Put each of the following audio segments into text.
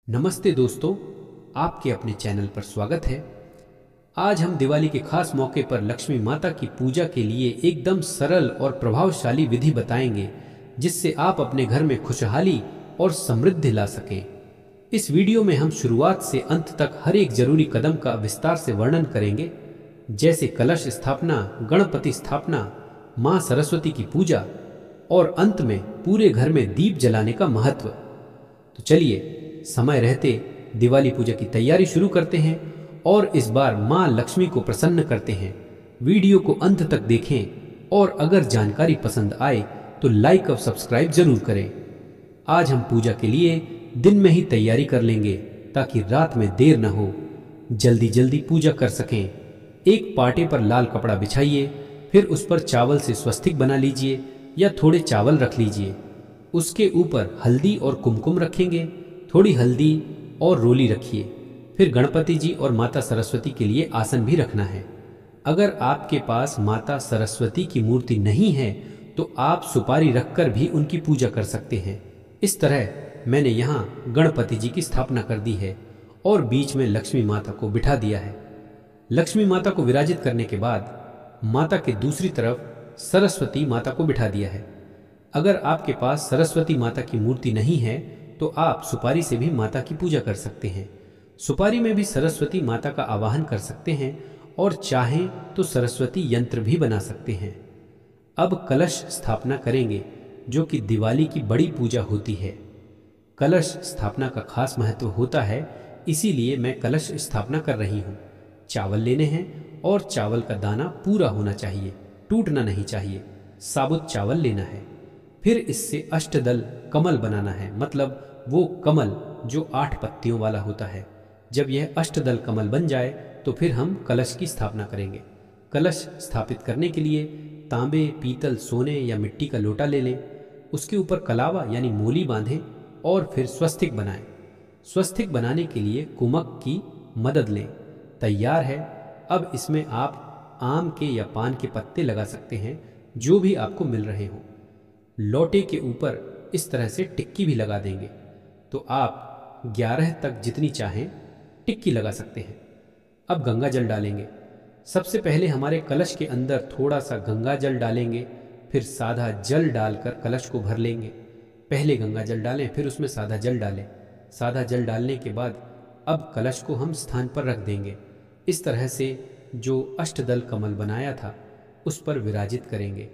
नमस्ते दोस्तों, आपके अपने चैनल पर स्वागत है। आज हम दिवाली के खास मौके पर लक्ष्मी माता की पूजा के लिए एकदम सरल और प्रभावशाली विधि बताएंगे, जिससे आप अपने घर में खुशहाली और समृद्धि ला सकें। इस वीडियो में हम शुरुआत से अंत तक हर एक जरूरी कदम का विस्तार से वर्णन करेंगे, जैसे कलश स्थापना, गणपति स्थापना, माँ सरस्वती की पूजा और अंत में पूरे घर में दीप जलाने का महत्व। तो चलिए समय रहते दिवाली पूजा की तैयारी शुरू करते हैं और इस बार माँ लक्ष्मी को प्रसन्न करते हैं। वीडियो को अंत तक देखें और अगर जानकारी पसंद आए तो लाइक और सब्सक्राइब जरूर करें। आज हम पूजा के लिए दिन में ही तैयारी कर लेंगे ताकि रात में देर न हो, जल्दी जल्दी पूजा कर सकें। एक पाटे पर लाल कपड़ा बिछाइए, फिर उस पर चावल से स्वस्तिक बना लीजिए या थोड़े चावल रख लीजिए। उसके ऊपर हल्दी और कुमकुम रखेंगे, थोड़ी हल्दी और रोली रखिए। फिर गणपति जी और माता सरस्वती के लिए आसन भी रखना है। अगर आपके पास माता सरस्वती की मूर्ति नहीं है तो आप सुपारी रखकर भी उनकी पूजा कर सकते हैं। इस तरह मैंने यहाँ गणपति जी की स्थापना कर दी है और बीच में लक्ष्मी माता को बिठा दिया है। लक्ष्मी माता को विराजित करने के बाद माता के दूसरी तरफ सरस्वती माता को बिठा दिया है। अगर आपके पास सरस्वती माता की मूर्ति नहीं है तो आप सुपारी से भी माता की पूजा कर सकते हैं। सुपारी में भी सरस्वती माता का आवाहन कर सकते हैं और चाहें तो सरस्वती यंत्र भी बना सकते हैं। अब कलश स्थापना करेंगे, जो कि दिवाली की बड़ी पूजा होती है। कलश स्थापना का खास महत्व होता है, इसीलिए मैं कलश स्थापना कर रही हूँ। चावल लेने हैं और चावल का दाना पूरा होना चाहिए, टूटना नहीं चाहिए। साबुत चावल लेना है। फिर इससे अष्टदल कमल बनाना है, मतलब वो कमल जो 8 पत्तियों वाला होता है। जब यह अष्टदल कमल बन जाए तो फिर हम कलश की स्थापना करेंगे। कलश स्थापित करने के लिए तांबे, पीतल, सोने या मिट्टी का लोटा ले लें। उसके ऊपर कलावा यानी मोली बांधें और फिर स्वस्तिक बनाएं। स्वस्तिक बनाने के लिए कुमक की मदद लें। तैयार है। अब इसमें आप आम के या पान के पत्ते लगा सकते हैं, जो भी आपको मिल रहे हों। लोटे के ऊपर इस तरह से टिक्की भी लगा देंगे, तो आप 11 तक जितनी चाहें टिक्की लगा सकते हैं। अब गंगा जल डालेंगे। सबसे पहले हमारे कलश के अंदर थोड़ा सा गंगा जल डालेंगे, फिर सादा जल डालकर कलश को भर लेंगे। पहले गंगा जल डालें, फिर उसमें सादा जल डालें। सादा जल डालने के बाद अब कलश को हम स्थान पर रख देंगे। इस तरह से जो अष्टदल कमल बनाया था उस पर विराजित करेंगे।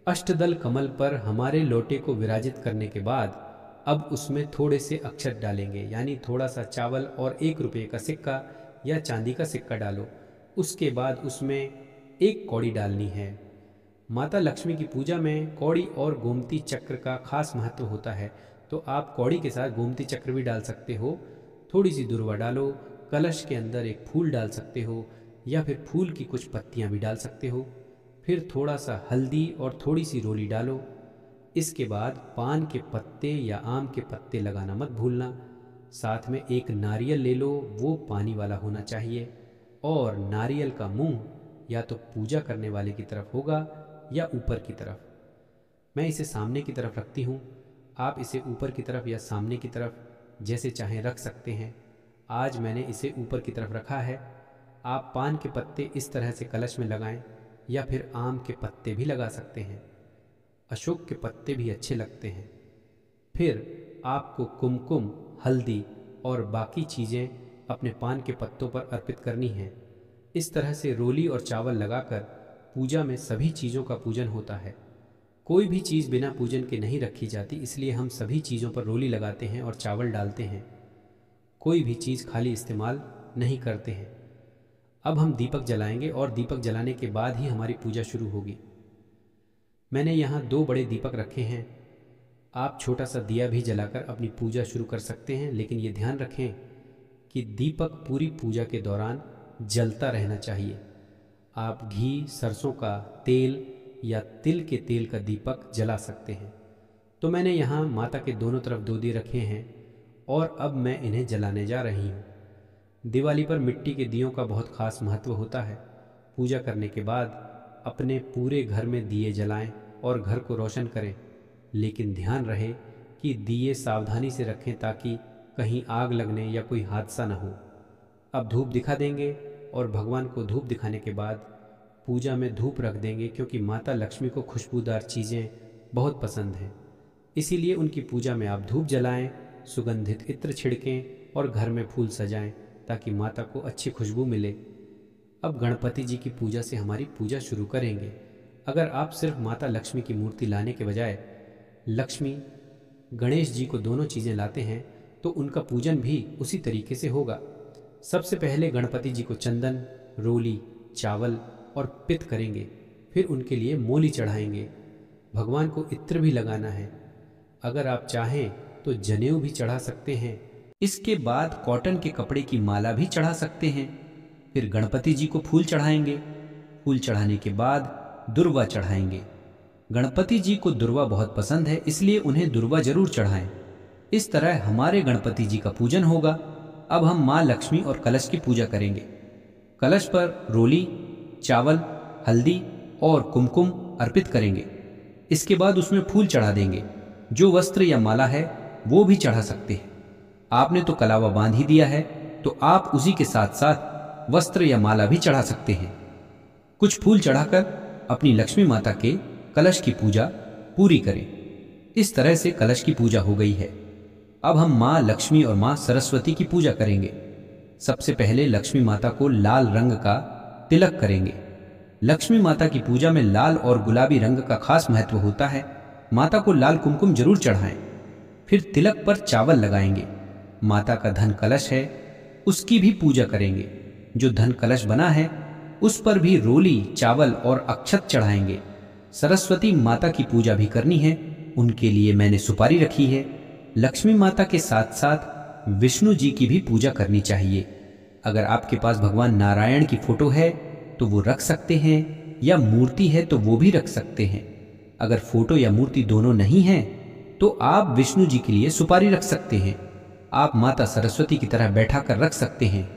अष्टदल कमल पर हमारे लोटे को विराजित करने के बाद अब उसमें थोड़े से अक्षत डालेंगे, यानी थोड़ा सा चावल और 1 रुपये का सिक्का या चांदी का सिक्का डालो। उसके बाद उसमें एक कौड़ी डालनी है। माता लक्ष्मी की पूजा में कौड़ी और गोमती चक्र का खास महत्व होता है, तो आप कौड़ी के साथ गोमती चक्र भी डाल सकते हो। थोड़ी सी दुर्वा डालो। कलश के अंदर एक फूल डाल सकते हो या फिर फूल की कुछ पत्तियां भी डाल सकते हो। फिर थोड़ा सा हल्दी और थोड़ी सी रोली डालो। इसके बाद पान के पत्ते या आम के पत्ते लगाना मत भूलना। साथ में एक नारियल ले लो, वो पानी वाला होना चाहिए। और नारियल का मुंह या तो पूजा करने वाले की तरफ होगा या ऊपर की तरफ। मैं इसे सामने की तरफ रखती हूँ। आप इसे ऊपर की तरफ या सामने की तरफ जैसे चाहें रख सकते हैं। आज मैंने इसे ऊपर की तरफ रखा है। आप पान के पत्ते इस तरह से कलश में लगाएं या फिर आम के पत्ते भी लगा सकते हैं। अशोक के पत्ते भी अच्छे लगते हैं। फिर आपको कुमकुम, हल्दी और बाकी चीज़ें अपने पान के पत्तों पर अर्पित करनी हैं। इस तरह से रोली और चावल लगाकर पूजा में सभी चीज़ों का पूजन होता है। कोई भी चीज़ बिना पूजन के नहीं रखी जाती, इसलिए हम सभी चीज़ों पर रोली लगाते हैं और चावल डालते हैं। कोई भी चीज़ खाली इस्तेमाल नहीं करते हैं। अब हम दीपक जलाएंगे और दीपक जलाने के बाद ही हमारी पूजा शुरू होगी। मैंने यहाँ 2 बड़े दीपक रखे हैं। आप छोटा सा दिया भी जलाकर अपनी पूजा शुरू कर सकते हैं, लेकिन ये ध्यान रखें कि दीपक पूरी पूजा के दौरान जलता रहना चाहिए। आप घी, सरसों का तेल या तिल के तेल का दीपक जला सकते हैं। तो मैंने यहाँ माता के दोनों तरफ 2 दिए रखे हैं और अब मैं इन्हें जलाने जा रही हूँ। दिवाली पर मिट्टी के दियों का बहुत खास महत्व होता है। पूजा करने के बाद अपने पूरे घर में दिए जलाएं और घर को रोशन करें, लेकिन ध्यान रहे कि दिए सावधानी से रखें ताकि कहीं आग लगने या कोई हादसा न हो। अब धूप दिखा देंगे और भगवान को धूप दिखाने के बाद पूजा में धूप रख देंगे, क्योंकि माता लक्ष्मी को खुशबूदार चीज़ें बहुत पसंद हैं। इसीलिए उनकी पूजा में आप धूप जलाएं, सुगंधित इत्र छिड़कें और घर में फूल सजाएं ताकि माता को अच्छी खुशबू मिले। अब गणपति जी की पूजा से हमारी पूजा शुरू करेंगे। अगर आप सिर्फ माता लक्ष्मी की मूर्ति लाने के बजाय लक्ष्मी गणेश जी को दोनों चीज़ें लाते हैं तो उनका पूजन भी उसी तरीके से होगा। सबसे पहले गणपति जी को चंदन, रोली, चावल और पित्त करेंगे, फिर उनके लिए मोली चढ़ाएंगे। भगवान को इत्र भी लगाना है। अगर आप चाहें तो जनेऊ भी चढ़ा सकते हैं। इसके बाद कॉटन के कपड़े की माला भी चढ़ा सकते हैं। फिर गणपति जी को फूल चढ़ाएंगे। फूल चढ़ाने के बाद दुर्वा चढ़ाएंगे। गणपति जी को दुर्वा बहुत पसंद है, इसलिए उन्हें दुर्वा जरूर चढ़ाएं। इस तरह हमारे गणपति जी का पूजन होगा। अब हम माँ लक्ष्मी और कलश की पूजा करेंगे। कलश पर रोली, चावल, हल्दी और कुमकुम अर्पित करेंगे। इसके बाद उसमें फूल चढ़ा देंगे। जो वस्त्र या माला है वो भी चढ़ा सकते हैं। आपने तो कलावा बांध ही दिया है, तो आप उसी के साथ साथ वस्त्र या माला भी चढ़ा सकते हैं। कुछ फूल चढ़ाकर अपनी लक्ष्मी माता के कलश की पूजा पूरी करें। इस तरह से कलश की पूजा हो गई है। अब हम माँ लक्ष्मी और माँ सरस्वती की पूजा करेंगे। सबसे पहले लक्ष्मी माता को लाल रंग का तिलक करेंगे। लक्ष्मी माता की पूजा में लाल और गुलाबी रंग का खास महत्व होता है। माता को लाल कुमकुम जरूर चढ़ाएं। फिर तिलक पर चावल लगाएंगे। माता का धन कलश है, उसकी भी पूजा करेंगे। जो धन कलश बना है उस पर भी रोली, चावल और अक्षत चढ़ाएंगे। सरस्वती माता की पूजा भी करनी है, उनके लिए मैंने सुपारी रखी है। लक्ष्मी माता के साथ साथ विष्णु जी की भी पूजा करनी चाहिए। अगर आपके पास भगवान नारायण की फोटो है तो वो रख सकते हैं, या मूर्ति है तो वो भी रख सकते हैं। अगर फोटो या मूर्ति दोनों नहीं है तो आप विष्णु जी के लिए सुपारी रख सकते हैं। आप माता सरस्वती की तरह बैठा कर रख सकते हैं,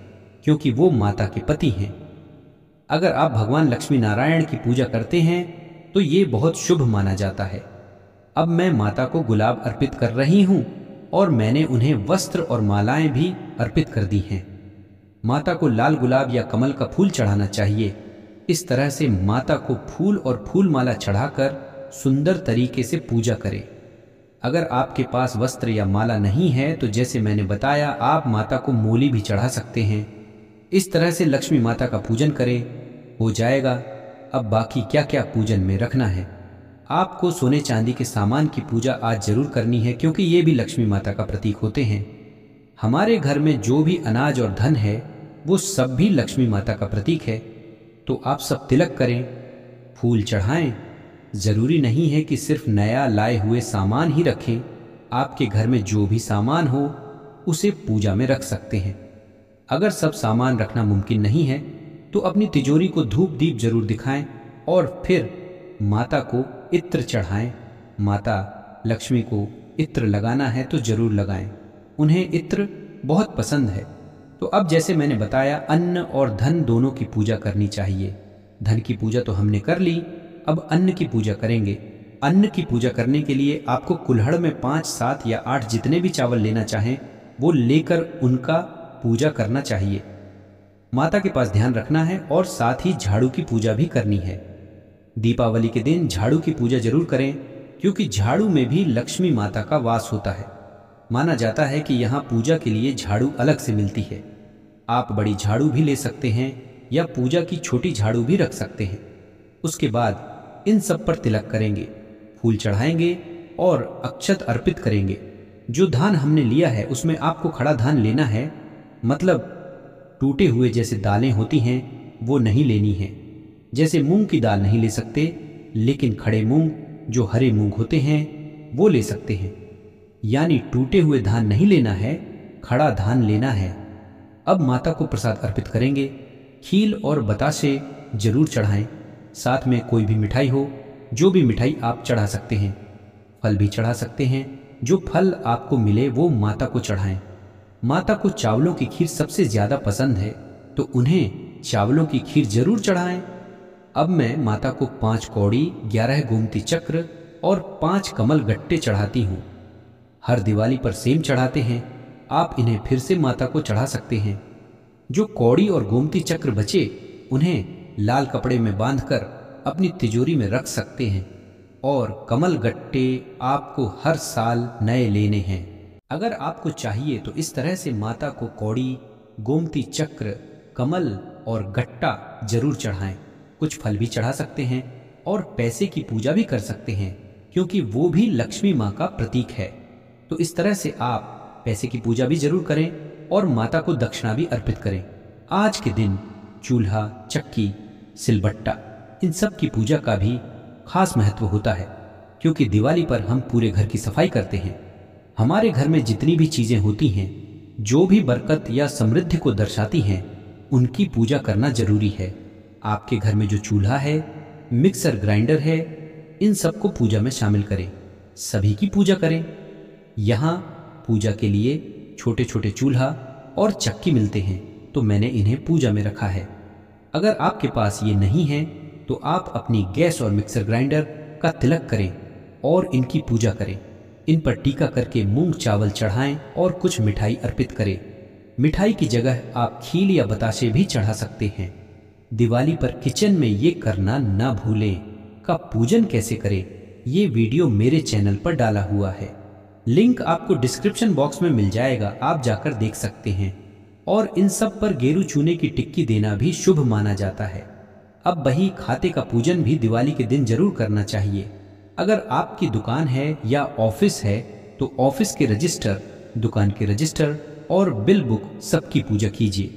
क्योंकि वो माता के पति हैं। अगर आप भगवान लक्ष्मी नारायण की पूजा करते हैं तो ये बहुत शुभ माना जाता है। अब मैं माता को गुलाब अर्पित कर रही हूँ और मैंने उन्हें वस्त्र और मालाएं भी अर्पित कर दी हैं। माता को लाल गुलाब या कमल का फूल चढ़ाना चाहिए। इस तरह से माता को फूल और फूल माला चढ़ाकर सुंदर तरीके से पूजा करें। अगर आपके पास वस्त्र या माला नहीं है तो जैसे मैंने बताया, आप माता को मोली भी चढ़ा सकते हैं। इस तरह से लक्ष्मी माता का पूजन करें, हो जाएगा। अब बाकी क्या क्या पूजन में रखना है। आपको सोने चांदी के सामान की पूजा आज जरूर करनी है, क्योंकि ये भी लक्ष्मी माता का प्रतीक होते हैं। हमारे घर में जो भी अनाज और धन है वो सब भी लक्ष्मी माता का प्रतीक है। तो आप सब तिलक करें, फूल चढ़ाएं। जरूरी नहीं है कि सिर्फ नया लाए हुए सामान ही रखें। आपके घर में जो भी सामान हो उसे पूजा में रख सकते हैं। अगर सब सामान रखना मुमकिन नहीं है तो अपनी तिजोरी को धूप दीप जरूर दिखाएं और फिर माता को इत्र चढ़ाएं। माता लक्ष्मी को इत्र लगाना है तो जरूर लगाएं, उन्हें इत्र बहुत पसंद है। तो अब जैसे मैंने बताया, अन्न और धन दोनों की पूजा करनी चाहिए। धन की पूजा तो हमने कर ली, अब अन्न की पूजा करेंगे। अन्न की पूजा करने के लिए आपको कुल्हड़ में 5, 7 या 8 जितने भी चावल लेना चाहें वो लेकर उनका पूजा करना चाहिए। माता के पास ध्यान रखना है और साथ ही झाड़ू की पूजा भी करनी है। दीपावली के दिन झाड़ू की पूजा जरूर करें, क्योंकि झाड़ू में भी लक्ष्मी माता का वास होता है। माना जाता है कि यहाँ पूजा के लिए झाड़ू अलग से मिलती है। आप बड़ी झाड़ू भी ले सकते हैं या पूजा की छोटी झाड़ू भी रख सकते हैं। उसके बाद इन सब पर तिलक करेंगे, फूल चढ़ाएंगे और अक्षत अर्पित करेंगे। जो धान हमने लिया है उसमें आपको खड़ा धान लेना है, मतलब टूटे हुए जैसे दालें होती हैं वो नहीं लेनी है। जैसे मूंग की दाल नहीं ले सकते, लेकिन खड़े मूंग जो हरे मूंग होते हैं वो ले सकते हैं। यानी टूटे हुए धान नहीं लेना है, खड़ा धान लेना है। अब माता को प्रसाद अर्पित करेंगे। खील और बतासे जरूर चढ़ाएं। साथ में कोई भी मिठाई हो, जो भी मिठाई आप चढ़ा सकते हैं। फल भी चढ़ा सकते हैं, जो फल आपको मिले वो माता को चढ़ाएं। माता को चावलों की खीर सबसे ज्यादा पसंद है, तो उन्हें चावलों की खीर जरूर चढ़ाएं। अब मैं माता को 5 कौड़ी, 11 गोमती चक्र और 5 कमल गट्टे चढ़ाती हूँ। हर दिवाली पर सेम चढ़ाते हैं। आप इन्हें फिर से माता को चढ़ा सकते हैं। जो कौड़ी और गोमती चक्र बचे उन्हें लाल कपड़े में बांधकर अपनी तिजोरी में रख सकते हैं। और कमल गट्टे आपको हर साल नए लेने हैं। अगर आपको चाहिए तो इस तरह से माता को कौड़ी, गोमती चक्र, कमल और गट्टा जरूर चढ़ाएं। कुछ फल भी चढ़ा सकते हैं और पैसे की पूजा भी कर सकते हैं, क्योंकि वो भी लक्ष्मी माँ का प्रतीक है। तो इस तरह से आप पैसे की पूजा भी जरूर करें और माता को दक्षिणा भी अर्पित करें। आज के दिन चूल्हा, चक्की, सिलबट्टा इन सब की पूजा का भी खास महत्व होता है, क्योंकि दिवाली पर हम पूरे घर की सफाई करते हैं। हमारे घर में जितनी भी चीजें होती हैं, जो भी बरकत या समृद्धि को दर्शाती हैं, उनकी पूजा करना जरूरी है। आपके घर में जो चूल्हा है, मिक्सर ग्राइंडर है, इन सबको पूजा में शामिल करें। सभी की पूजा करें। यहाँ पूजा के लिए छोटे छोटे चूल्हा और चक्की मिलते हैं, तो मैंने इन्हें पूजा में रखा है। अगर आपके पास ये नहीं है तो आप अपनी गैस और मिक्सर ग्राइंडर का तिलक करें और इनकी पूजा करें। इन पर टीका करके मूंग चावल चढ़ाएं और कुछ मिठाई अर्पित करें। मिठाई की जगह आप खील या बताशे भी चढ़ा सकते हैं। दिवाली पर किचन में ये करना ना भूलें। का पूजन कैसे करें, ये वीडियो मेरे चैनल पर डाला हुआ है। लिंक आपको डिस्क्रिप्शन बॉक्स में मिल जाएगा, आप जाकर देख सकते हैं। और इन सब पर गेरू चूने की टिक्की देना भी शुभ माना जाता है। अब बही खाते का पूजन भी दिवाली के दिन जरूर करना चाहिए। अगर आपकी दुकान है या ऑफिस है तो ऑफिस के रजिस्टर, दुकान के रजिस्टर और बिल बुक सबकी पूजा कीजिए।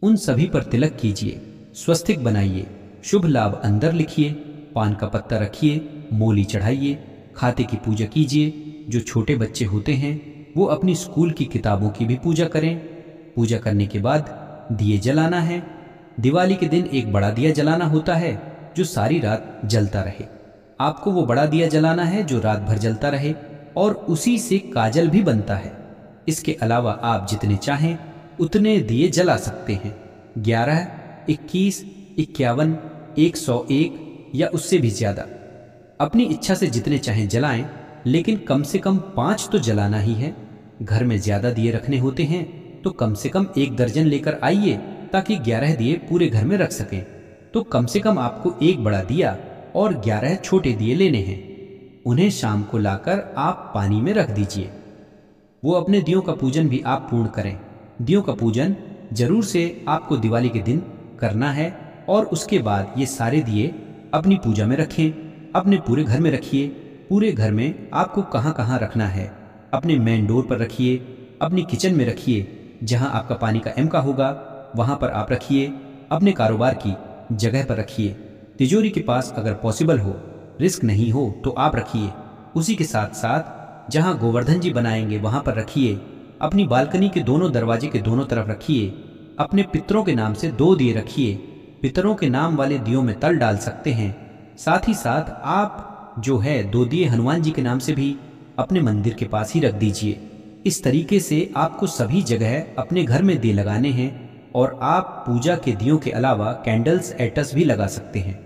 उन सभी पर तिलक कीजिए, स्वस्तिक बनाइए, शुभ लाभ अंदर लिखिए, पान का पत्ता रखिए, मोली चढ़ाइए, खाते की पूजा कीजिए। जो छोटे बच्चे होते हैं वो अपनी स्कूल की किताबों की भी पूजा करें। पूजा करने के बाद दिए जलाना है। दिवाली के दिन एक बड़ा दिया जलाना होता है जो सारी रात जलता रहे। आपको वो बड़ा दिया जलाना है जो रात भर जलता रहे और उसी से काजल भी बनता है। इसके अलावा आप जितने चाहें उतने दिए जला सकते हैं। 11, 21, 51, 101 या उससे भी ज्यादा अपनी इच्छा से जितने चाहें जलाएं, लेकिन कम से कम 5 तो जलाना ही है। घर में ज्यादा दिए रखने होते हैं तो कम से कम 1 दर्जन लेकर आइए, ताकि 11 दिए पूरे घर में रख सकें। तो कम से कम आपको 1 बड़ा दिया और 11 छोटे दिए लेने हैं। उन्हें शाम को लाकर आप पानी में रख दीजिए। वो अपने दियों का पूजन भी आप पूर्ण करें। दियों का पूजन जरूर से आपको दिवाली के दिन करना है और उसके बाद ये सारे दिए अपनी पूजा में रखें। अपने पूरे घर में रखिए। पूरे घर में आपको कहाँ कहाँ रखना है, अपने मेन डोर पर रखिए, अपनी किचन में रखिए, जहाँ आपका पानी का एमका होगा वहाँ पर आप रखिए, अपने कारोबार की जगह पर रखिए, तिजोरी के पास अगर पॉसिबल हो, रिस्क नहीं हो तो आप रखिए। उसी के साथ साथ जहाँ गोवर्धन जी बनाएंगे वहाँ पर रखिए। अपनी बालकनी के दोनों दरवाजे के दोनों तरफ रखिए। अपने पितरों के नाम से 2 दिए रखिए। पितरों के नाम वाले दियों में तल डाल सकते हैं। साथ ही साथ आप जो है 2 दिए हनुमान जी के नाम से भी अपने मंदिर के पास ही रख दीजिए। इस तरीके से आपको सभी जगह अपने घर में दिए लगाने हैं और आप पूजा के दियों के अलावा कैंडल्स एटस भी लगा सकते हैं।